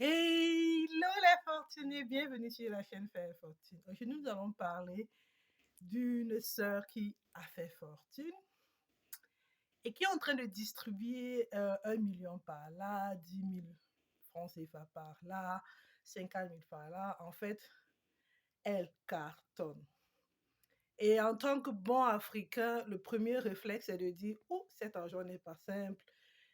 Hello les fortunés, bienvenue sur la chaîne Faire Fortune. Aujourd'hui, nous allons parler d'une sœur qui a fait fortune et qui est en train de distribuer 1 million par là, 10 000 francs CFA par là, 50 000 par là. En fait, elle cartonne. Et en tant que bon Africain, le premier réflexe est de dire « Oh, cet argent n'est pas simple,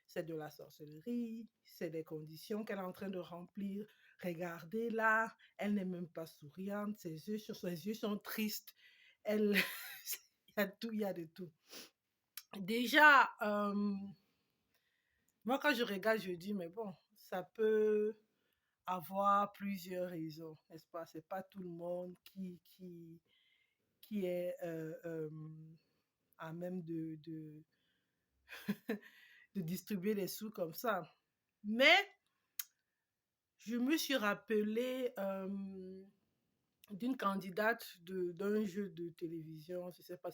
c'est de la sorcellerie, c'est des conditions qu'elle est en train de remplir. Regardez là, elle n'est même pas souriante, ses yeux sont tristes. Elle, il y a tout, il y a de tout. » Déjà, moi quand je regarde, je dis « Mais bon, ça peut avoir plusieurs raisons, n'est-ce pas? C'est pas tout le monde qui est à même de distribuer les sous comme ça. » Mais je me suis rappelé d'une candidate d'un jeu de télévision, je ne sais pas,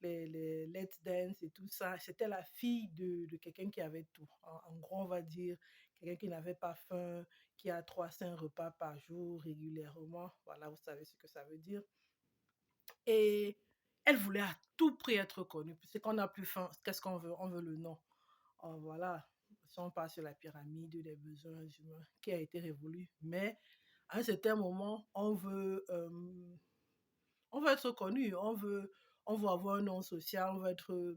les Let's Dance et tout ça. C'était la fille de quelqu'un qui avait tout. En gros, on va dire, quelqu'un qui n'avait pas faim, qui a 300 repas par jour régulièrement. Voilà, vous savez ce que ça veut dire. Et elle voulait à tout prix être connue. C'est qu'on n'a plus faim. Qu'est-ce qu'on veut? On veut le nom. Voilà, si on passe sur la pyramide des besoins humains qui a été révolue. Mais à un certain moment, on veut être connu, on veut avoir un nom social, on veut être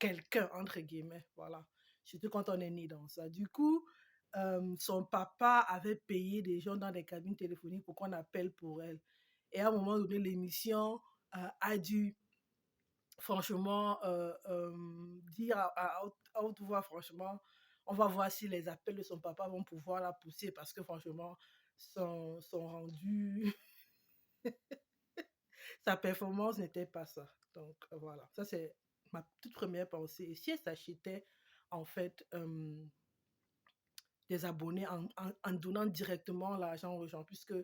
quelqu'un, entre guillemets. Voilà, surtout quand on est né dans ça. Du coup, son papa avait payé des gens dans des cabines téléphoniques pour qu'on appelle pour elle. Et à un moment donné, l'émission a dû franchement dire à haute voix, franchement, on va voir si les appels de son papa vont pouvoir la pousser parce que franchement, son rendu, sa performance n'était pas ça. Donc voilà, ça c'est ma toute première pensée. Et si elle s'achetait en fait des abonnés en donnant directement l'argent aux gens, puisque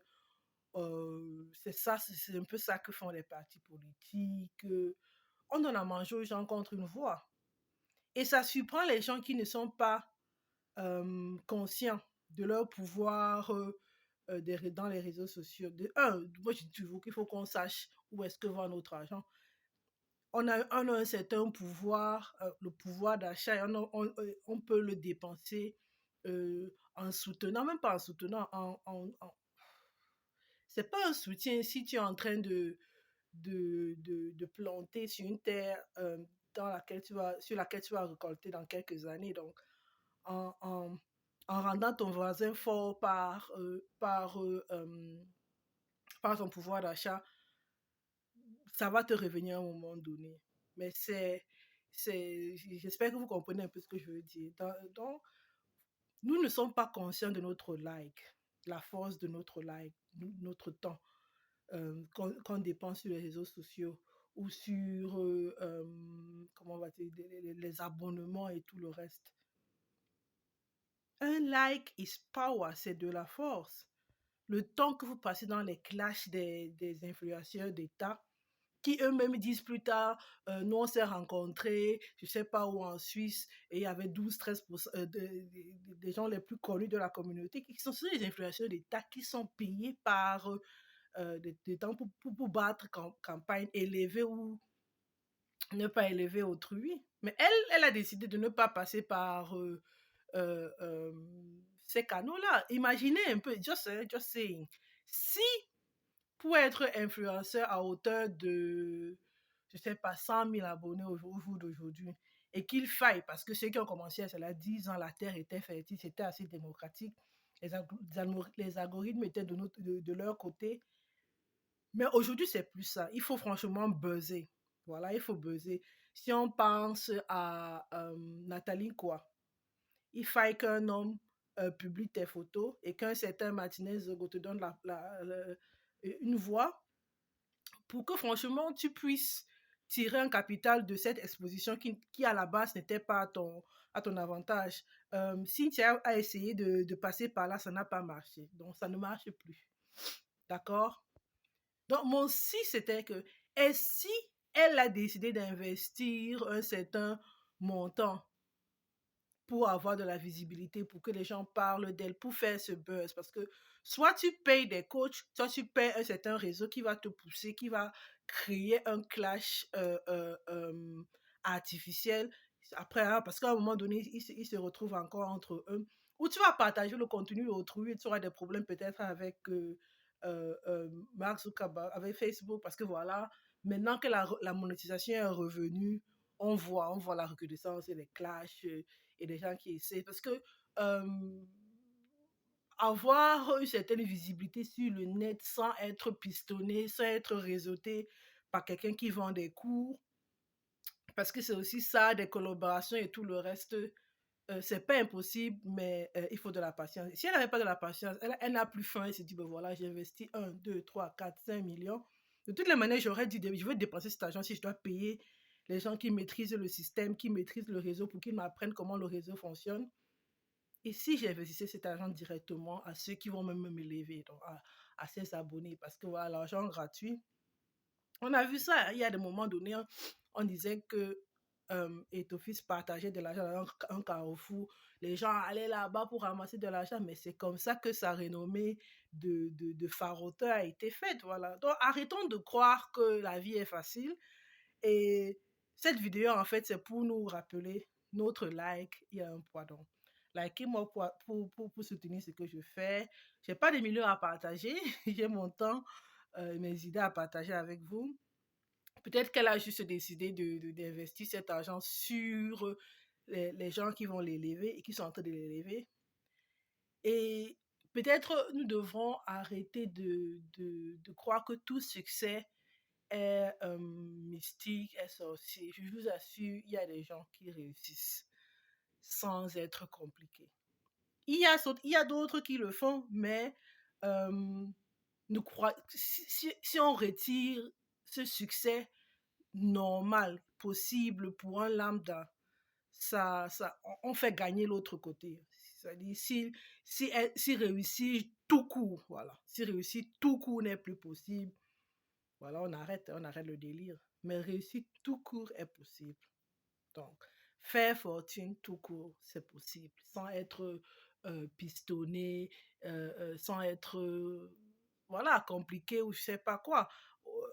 c'est ça, c'est un peu ça que font les partis politiques. On donne à manger aux gens contre une voix. Et ça surprend les gens qui ne sont pas conscients de leur pouvoir dans les réseaux sociaux. Moi je dis toujours qu'il faut qu'on sache où est-ce que va notre argent. On a un certain pouvoir, le pouvoir d'achat, et on peut le dépenser en soutenant, même pas en soutenant, c'est pas un soutien si tu es en train de planter sur une terre sur laquelle tu vas récolter dans quelques années. Donc, en, en, en rendant ton voisin fort par son pouvoir d'achat, ça va te revenir à un moment donné. Mais j'espère que vous comprenez un peu ce que je veux dire. Donc, nous ne sommes pas conscients de notre like, la force de notre like, notre temps qu'on dépense sur les réseaux sociaux ou sur comment on va dire, les abonnements et tout le reste. Un like is power, c'est de la force. Le temps que vous passez dans les clashs des influenceurs d'État, qui eux-mêmes disent plus tard, nous on s'est rencontrés, je sais pas où en Suisse, et il y avait 12-13% des gens les plus connus de la communauté, qui sont des influenceurs d'État qui sont payés par des temps pour battre campagne, élever ou ne pas élever autrui. Mais elle a décidé de ne pas passer par euh, euh, ces canaux-là. Imaginez un peu, just saying, si pour être influenceur à hauteur de, je sais pas, 100 000 abonnés au jour d'aujourd'hui, et qu'il faille, parce que ceux qui ont commencé à cela 10 ans, la terre était fertile, c'était assez démocratique, les algorithmes étaient de leur côté. Mais aujourd'hui, c'est plus ça. Il faut franchement buzzer. Voilà, il faut buzzer. Si on pense à Nathalie quoi, il faille qu'un homme publie tes photos et qu'un certain Martinez Zogo te donne une voix pour que franchement tu puisses tirer un capital de cette exposition qui à la base n'était pas à ton avantage. Cynthia a essayé de passer par là, ça n'a pas marché. Donc ça ne marche plus. D'accord? Donc, mon si, c'était que, et si elle a décidé d'investir un certain montant pour avoir de la visibilité, pour que les gens parlent d'elle, pour faire ce buzz. Parce que soit tu payes des coachs, soit tu payes un certain réseau qui va te pousser, qui va créer un clash artificiel. Après, hein, parce qu'à un moment donné, ils se retrouvent encore entre eux. Ou tu vas partager le contenu d'autrui et tu auras des problèmes peut-être avec Mark Zuckerberg, avec Facebook, parce que voilà, maintenant que la monétisation est revenue, on voit la recrudescence et les clashs et les gens qui essaient. Parce que avoir une certaine visibilité sur le net sans être pistonné, sans être réseauté par quelqu'un qui vend des cours, parce que c'est aussi ça, des collaborations et tout le reste, c'est pas impossible, mais il faut de la patience. Si elle n'avait pas de la patience, elle n'a plus faim, elle se dit, ben voilà, j'ai investi 1, 2, 3, 4, 5 millions. De toutes les manières, j'aurais dit, je vais dépenser cet argent si je dois payer les gens qui maîtrisent le système, qui maîtrisent le réseau pour qu'ils m'apprennent comment le réseau fonctionne. Et si j'investissais cet argent directement à ceux qui vont même m'élever, donc à ces abonnés, parce que voilà, l'argent gratuit, on a vu ça, il y a des moments donnés, on disait que Ethofis partageait de l'argent dans un carrefour. Les gens allaient là-bas pour ramasser de l'argent, mais c'est comme ça que sa renommée de faroteur a été faite. Voilà. Donc arrêtons de croire que la vie est facile. Et cette vidéo, en fait, c'est pour nous rappeler notre like, il y a un poids. Donc, likez-moi pour soutenir ce que je fais. Je n'ai pas de millions à partager, j'ai mon temps, mes idées à partager avec vous. Peut-être qu'elle a juste décidé d'investir cet argent sur les gens qui vont l'élever et qui sont en train de l'élever. Et peut-être nous devrons arrêter de croire que tout succès est mystique, est sorcier. Je vous assure, il y a des gens qui réussissent sans être compliqués. Il y a d'autres qui le font, mais si on retire ce succès normal, possible pour un lambda, on fait gagner l'autre côté. C'est-à-dire, si réussir tout court, voilà. Si réussir tout court n'est plus possible, voilà, on arrête le délire. Mais réussir tout court est possible. Donc, faire fortune tout court, c'est possible, sans être pistonné, sans être, voilà, compliqué ou je sais pas quoi.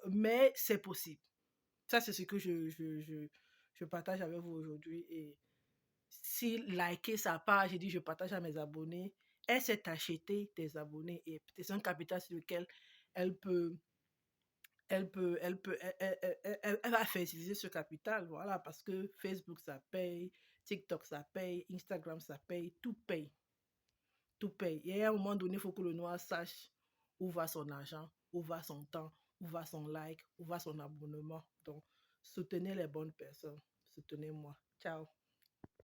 Mais c'est possible. Ça, c'est ce que je partage avec vous aujourd'hui. Et si liker sa page, j'ai dit je partage à mes abonnés, elle s'est acheté des abonnés et c'est un capital sur lequel elle peut, elle va faire utiliser ce capital, voilà, parce que Facebook, ça paye, TikTok, ça paye, Instagram, ça paye, tout paye, tout paye. Et à un moment donné, il faut que le noir sache où va son argent, où va son temps, où va son like, où va son abonnement. Donc, soutenez les bonnes personnes. Soutenez-moi. Ciao.